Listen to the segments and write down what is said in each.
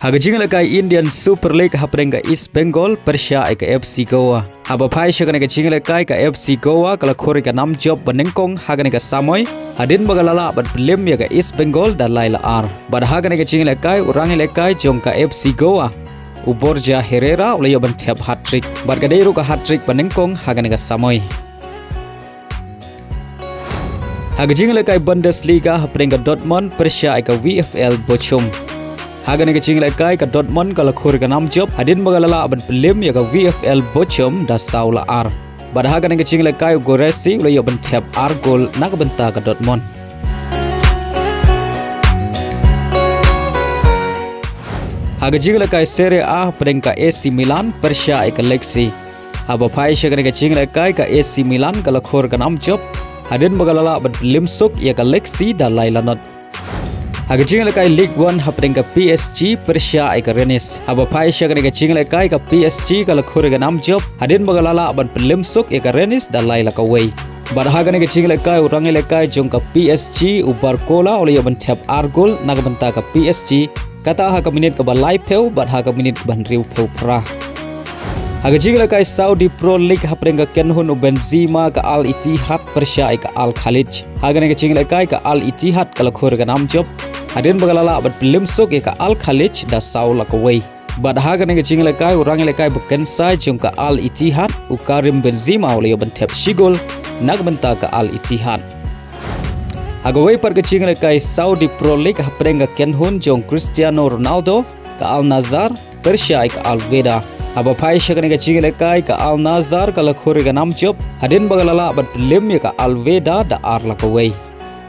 Haga jingle kai Indian Super League haprenga East Bengal Persia ka FC Goa. Aba phai shagane ka jingle kai ka FC Goa kala khore ka nam job banengkong hagane ka Samoy hadin bagalala bat blem ya ka East Bengal da laila ar. Bad hagane ka jingle kai urangile kai jong ka FC Goa. Uborja Herrera ulayo ban Thep hat-trick. Bad ka deiru ka hat-trick banengkong hagane ka Samoy. Haga jingle kai Bundesliga haprenga Dortmund Persia ka VfL Bochum. Haga nega jingle kai ka Dortmund kala khore ka nam job hadin bagalala aban pelim ya ka VfL Bochum da saula ar. Bad haga nega jingle kai Goresi ulayo ban Thep ar gol nakabenta ka Dortmund. Haga jingle kai Serie A haprenga AC Milan Persia ka Lexi. Aba phai shaga nega jingle kai ka AC Milan kala khore ka nam job hadin bagalala aban pelim sok ya ka Lexi da lailanot. Haga jingle kai League 1 haprenga PSG Persia ka Rennes. Aba phai shaga nega jingle kai ka PSG kala khore ka nam job hadin bagalala aban pelim sok ka Rennes da laila ka way. Bad haga nega jingle kai urangile kai jong ka PSG ubar kola ulayo ban Thep ar gol nakabenta ka PSG kata haga minit ka balai peu bad haga minit ban riu peu pra. Haga jingle kai Saudi Pro League haprenga Kenhun Benzema ka Al Ittihad Persia ka Al Khalij. Haga nega jingle kai ka Al Ittihad kala khore ka nam job hadin bagalala abat pelim sok ka Al Khalij da saula ka way. Bad haga nega jingle kai urangile kai bukan sai jong ka Al Ittihad u Karim Benzema ulayo ban Thep shigol nagbenta ka Al Ittihad. Haga way par ka jingle kai Saudi Pro League haprenga Kenhun jong Cristiano Ronaldo ka Al Nassr Persia ka Al Weda. Aba phai shaga nega jingle kai ka Al Nassr kala khore ka nam job hadin bagalala abat pelim ka Al Weda da ar la ka way.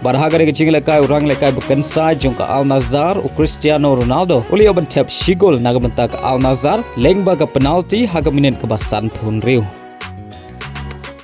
Barhaga nega jingle kai urang lekai bukan sa jong ka Al Nassr u Cristiano Ronaldo ulayo ban Thep shigol nagbenta ka Al Nassr lengba ka penalti haga minit ka basan phun riu.